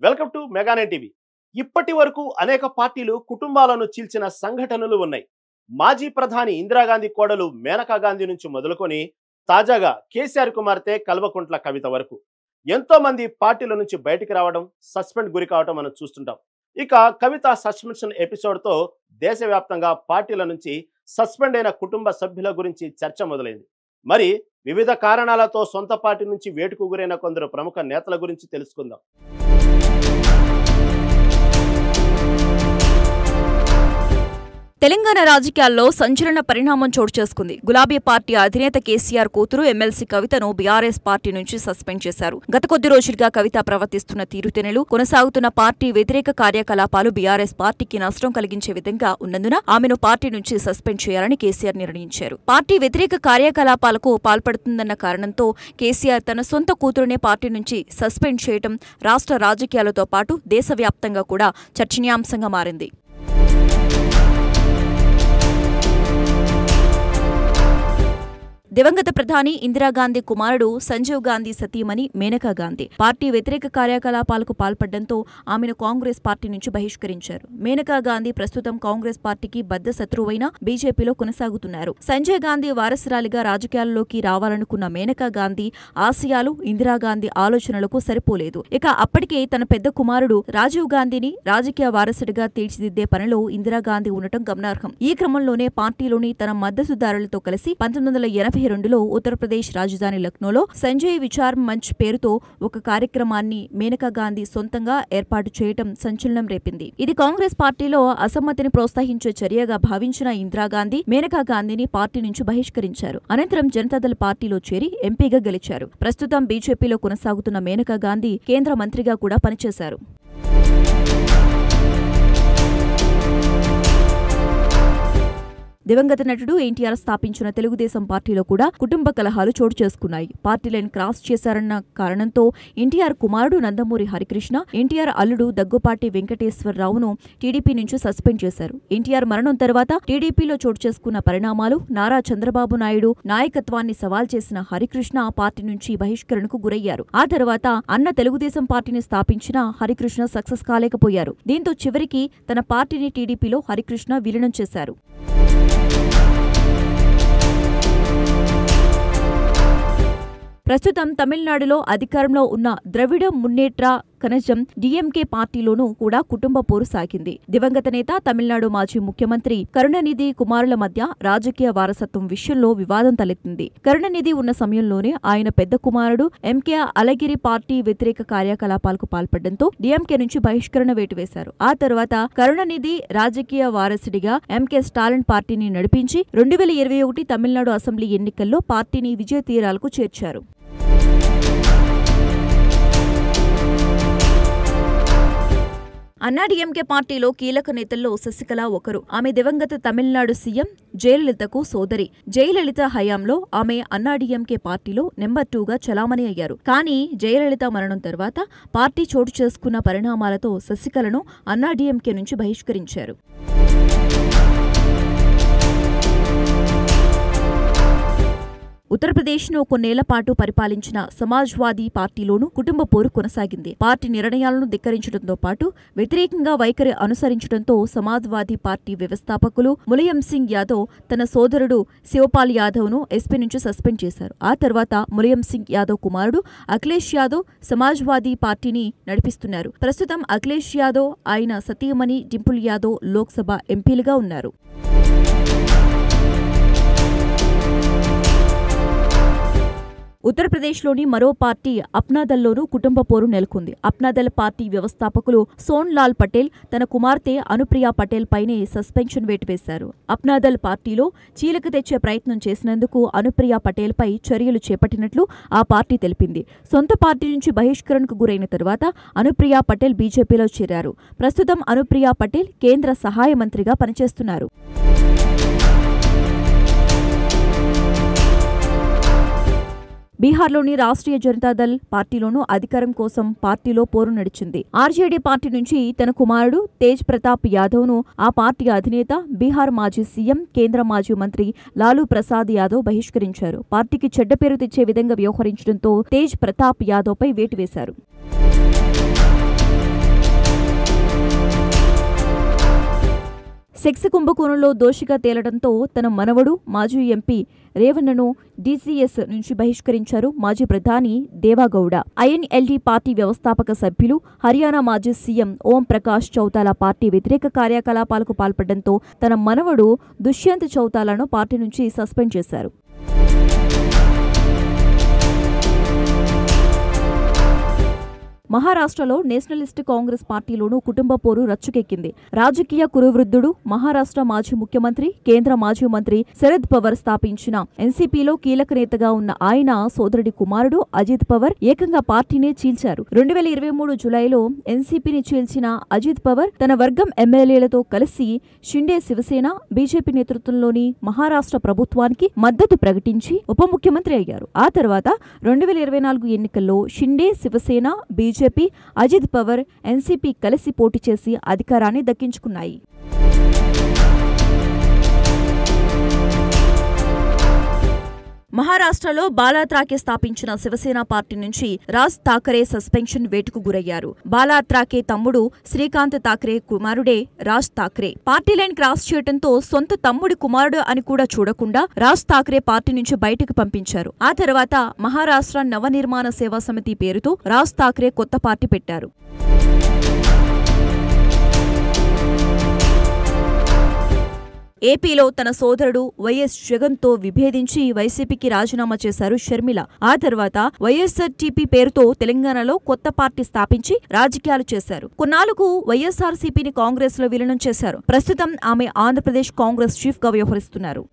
Welcome to Mega Nine TV. ఇప్పటి వరకు అనేక పార్టీలు కుటుంబాలను చీల్చిన సంఘటనలు ఉన్నాయి. మాజీ ప్రధాని ఇందిరాగాంధీ కోడలు మేనకా గాంధీ నుంచి మొదలుకొని తాజాగా కేసీఆర్ కుమార్తె కల్వకుంట్ల కవిత వరకు ఎంతో మంది పార్టీల నుంచి బయటికి రావడం, సస్పెండ్ గురి కావడం మనం చూస్తుంటాం. ఇక కవిత సస్పెన్షన్ ఎపిసోడ్తో దేశవ్యాప్తంగా పార్టీల నుంచి సస్పెండ్ అయిన కుటుంబ సభ్యుల గురించి చర్చ మొదలైంది. మరి వివిధ కారణాలతో సొంత పార్టీ నుంచి వేటుకు గురైన కొందరు ప్రముఖ నేతల గురించి తెలుసుకుందాం. తెలంగాణ రాజకీయాల్లో సంచలన పరిణామం చోటు చేసుకుంది. గులాబీ పార్టీ అధినేత కేసీఆర్ కూతురు ఎమ్మెల్సీ కవితను బీఆర్ఎస్ పార్టీ నుంచి సస్పెండ్ చేశారు. గత కొద్ది రోజులుగా కవిత ప్రవర్తిస్తున్న తీరుతెన్నులు, కొనసాగుతున్న పార్టీ వ్యతిరేక కార్యకలాపాలు బీఆర్ఎస్ పార్టీకి నష్టం కలిగించే విధంగా ఉన్నందున ఆమెను పార్టీ నుంచి సస్పెండ్ చేయాలని కేసీఆర్ నిర్ణయించారు. పార్టీ వ్యతిరేక కార్యకలాపాలకు పాల్పడుతుందన్న కారణంతో కేసీఆర్ తన సొంత కూతురునే పార్టీ నుంచి సస్పెండ్ చేయడం రాష్ట్ర రాజకీయాలతో పాటు దేశవ్యాప్తంగా కూడా చర్చనీయాంశంగా మారింది. దివంగత ప్రధాని ఇందిరాగాంధీ కుమారుడు సంజీవ్ గాంధీ సతీమణి మేనకా గాంధీ పార్టీ వ్యతిరేక కార్యకలాపాలకు పాల్పడడంతో ఆమెను కాంగ్రెస్ పార్టీ నుంచి బహిష్కరించారు. మేనకా గాంధీ ప్రస్తుతం కాంగ్రెస్ పార్టీకి బద్ద శత్రువైన బీజేపీలో కొనసాగుతున్నారు. సంజయ్ గాంధీ వారసురాలిగా రాజకీయాల్లోకి రావాలనుకున్న మేనకా గాంధీ ఆశయాలు ఇందిరాగాంధీ ఆలోచనలకు సరిపోలేదు. ఇక అప్పటికే తన పెద్ద కుమారుడు రాజీవ్ గాంధీని రాజకీయ వారసుడిగా తీర్చిదిద్దే పనిలో ఇందిరాగాంధీ ఉండటం గమనార్హం. ఈ క్రమంలోనే పార్టీలోని తన మద్దతుదారులతో కలిసి 1982లో ఉత్తరప్రదేశ్ రాజధాని లక్నోలో సంజయ్ విచార్ మంచ్ పేరుతో ఒక కార్యక్రమాన్ని మేనకా గాంధీ సొంతంగా ఏర్పాటు చేయడం సంచలనం రేపింది. ఇది కాంగ్రెస్ పార్టీలో అసమ్మతిని ప్రోత్సహించే చర్యగా భావించిన ఇందిరాగాంధీ మేనకా గాంధీని పార్టీ నుంచి బహిష్కరించారు. అనంతరం జనతాదళ్ పార్టీలో చేరి ఎంపీగా గెలిచారు. ప్రస్తుతం బీజేపీలో కొనసాగుతున్న మేనకా గాంధీ కేంద్ర మంత్రిగా కూడా పనిచేశారు. దివంగత నటుడు ఎన్టీఆర్ స్థాపించిన తెలుగుదేశం పార్టీలో కూడా కుటుంబ కలహాలు చోటు చేసుకున్నాయి. పార్టీ లైన్ క్రాస్ చేశారన్న కారణంతో ఎన్టీఆర్ కుమారుడు నందమూరి హరికృష్ణ, ఎన్టీఆర్ అల్లుడు దగ్గుపాటి వెంకటేశ్వరరావును టీడీపీ నుంచి సస్పెండ్ చేశారు. ఎన్టీఆర్ మరణం తర్వాత టీడీపీలో చోటు చేసుకున్న పరిణామాలు, నారా చంద్రబాబు నాయుడు నాయకత్వాన్ని సవాల్ చేసిన హరికృష్ణ పార్టీ నుంచి బహిష్కరణకు గురయ్యారు. ఆ తర్వాత అన్న తెలుగుదేశం పార్టీని స్థాపించిన హరికృష్ణ సక్సెస్ కాలేకపోయారు. దీంతో చివరికి తన పార్టీని టీడీపీలో హరికృష్ణ విలీనం చేశారు. ప్రస్తుతం తమిళనాడులో అధికారంలో ఉన్న ద్రవిడ మున్నేట్ర కనజం డీఎంకే పార్టీలోనూ కూడా కుటుంబ పోరు సాగింది. దివంగత నేత తమిళనాడు మాజీ ముఖ్యమంత్రి కరుణానిధి కుమారుల మధ్య రాజకీయ వారసత్వం విషయంలో వివాదం తలెత్తింది. కరుణానిధి ఉన్న సమయంలోనే ఆయన పెద్ద కుమారుడు ఎంకే అలగిరి పార్టీ వ్యతిరేక కార్యకలాపాలకు పాల్పడడంతో డీఎంకే నుంచి బహిష్కరణ వేటు వేశారు. ఆ తర్వాత కరుణానిధి రాజకీయ వారసుడిగా ఎంకే స్టాలిన్ పార్టీని నడిపించి 2021 తమిళనాడు అసెంబ్లీ ఎన్నికల్లో పార్టీని విజయ తీరాలకు చేర్చారు. అన్నాడీఎంకే పార్టీలో కీలక నేతల్లో శశికళ ఒకరు. ఆమె దివంగత తమిళనాడు సీఎం జయలలితకు సోదరి. జయలలిత హయాంలో ఆమె అన్నాడీఎంకే పార్టీలో నెంబర్ 2గా చలామణి అయ్యారు. కానీ జయలలిత మరణం తర్వాత పార్టీ చోటు చేసుకున్న పరిణామాలతో శశికళను అన్నాడీఎంకే నుంచి బహిష్కరించారు. ఉత్తరప్రదేశ్ను కొన్నేళ్ల పాటు పరిపాలించిన సమాజ్వాదీ పార్టీలోనూ కుటుంబ పోరు కొనసాగింది. పార్టీ నిర్ణయాలను ధిక్కరించడంతో పాటు వ్యతిరేకంగా వైఖరి అనుసరించడంతో సమాజ్వాదీ పార్టీ వ్యవస్థాపకులు ములాయం సింగ్ యాదవ్ తన సోదరుడు శివపాల్ యాదవ్ను ఎస్పీ నుంచి సస్పెండ్ చేశారు. ఆ తర్వాత ములాయం సింగ్ యాదవ్ కుమారుడు అఖిలేష్ యాదవ్ సమాజ్వాదీ పార్టీని నడిపిస్తున్నారు. ప్రస్తుతం అఖిలేష్ యాదవ్ ఆయన సతీమణి డింపుల్ యాదవ్ లోక్సభ ఎంపీలుగా ఉన్నారు. ఉత్తరప్రదేశ్లోని మరో పార్టీ అప్నాదళ్లోనూ కుటుంబ పోరు నెలకొంది. అప్నాదళ్ పార్టీ వ్యవస్థాపకులు సోన్ లాల్ పటేల్ తన కుమార్తె అనుప్రియా పటేల్ పైనే సస్పెన్షన్ వేటు వేశారు. అప్నాదళ్ పార్టీలో చీలిక తెచ్చే ప్రయత్నం చేసినందుకు అనుప్రియా పటేల్ పై చర్యలు చేపట్టినట్లు ఆ పార్టీ తెలిపింది. సొంత పార్టీ నుంచి బహిష్కరణకు గురైన తరువాత అనుప్రియా పటేల్ బీజేపీలో చేరారు. ప్రస్తుతం అనుప్రియా పటేల్ కేంద్ర సహాయ మంత్రిగా పనిచేస్తున్నారు. బీహార్లోని రాష్ట్రీయ జనతాదళ్ పార్టీలోనూ అధికారం కోసం పార్టీలో పోరు నడిచింది. ఆర్జేడీ పార్టీ నుంచి తన కుమారుడు తేజ్ ప్రతాప్ యాదవ్ను ఆ పార్టీ అధినేత బీహార్ మాజీ సీఎం కేంద్ర మాజీ మంత్రి లాలూ ప్రసాద్ యాదవ్ బహిష్కరించారు. పార్టీకి చెడ్డ పేరు తెచ్చే విధంగా వ్యవహరించడంతో తేజ్ ప్రతాప్ యాదవ్పై వేటు వేశారు. సెక్స్ కుంభకోణంలో దోషిగా తేలడంతో తన మనవడు మాజీ ఎంపీ రేవణ్ణను డీసీఎస్ నుంచి బహిష్కరించారు మాజీ ప్రధాని దేవాగౌడ. ఐఎన్ఎల్డీ పార్టీ వ్యవస్థాపక సభ్యులు హర్యానా మాజీ సీఎం ఓం ప్రకాష్ చౌతాలా పార్టీ వ్యతిరేక కార్యకలాపాలకు పాల్పడడంతో తన మనవడు దుష్యంత్ చౌతాలాను పార్టీ నుంచి సస్పెండ్ చేశారు. మహారాష్ట్రలో నేషనలిస్ట్ కాంగ్రెస్ పార్టీలోనూ కుటుంబ పోరు రచ్చుకెక్కింది. రాజకీయ కురువృద్ధుడు, మహారాష్ట్ర మాజీ ముఖ్యమంత్రి, కేంద్ర మాజీ మంత్రి శరద్ పవార్ స్థాపించిన ఎన్సీపీలో కీలక నేతగా ఉన్న ఆయన సోదరుడి కుమారుడు అజిత్ పవార్ ఏకంగా పార్టీనే చీల్చారు. 2023 జులైలో ఎన్సీపీని చీల్చిన అజిత్ పవార్ తన వర్గం ఎమ్మెల్యేలతో కలిసి షిండే శివసేన, బీజేపీ నేతృత్వంలోని మహారాష్ట్ర ప్రభుత్వానికి మద్దతు ప్రకటించి ఉప ముఖ్యమంత్రి అయ్యారు. ఆ తర్వాత 2024 ఎన్నికల్లో షిండే శివసేన, బీజేపీ, అజిత్ పవార్, ఎన్సీపీ కలిసి పోటీ చేసి అధికారాన్ని దక్కించుకున్నాయి. మహారాష్ట్రలో బాలా త్రాకే స్థాపించిన శివసేన పార్టీ నుంచి రాజ్ ఠాకరే సస్పెన్షన్ వేటుకు గురయ్యారు. బాలా త్రాకే తమ్ముడు శ్రీకాంత్ ఠాకరే కుమారుడే Raj Thackeray. Party line cross చేయడంతో సొంత తమ్ముడి కుమారుడు అని కూడా చూడకుండా రాజ్ ఠాకరే పార్టీ నుంచి బయటకు పంపించారు. ఆ తర్వాత మహారాష్ట్ర నవనిర్మాణ సేవా సమితి పేరుతో రాజ్ ఠాకరే కొత్త పార్టీ పెట్టారు. ఏపీలో తన సోదరుడు వైఎస్ జగన్తో విభేదించి వైసీపీకి రాజీనామా చేశారు షర్మిల. ఆ తర్వాత వైఎస్ఆర్టీపీ పేరుతో తెలంగాణలో కొత్త పార్టీ స్థాపించి రాజకీయాలు చేశారు. కొన్నాళ్లకు వైఎస్ఆర్సీపీని కాంగ్రెస్ లో విలీనం చేశారు. ప్రస్తుతం ఆమె ఆంధ్రప్రదేశ్ కాంగ్రెస్ చీఫ్ గా వ్యవహరిస్తున్నారు.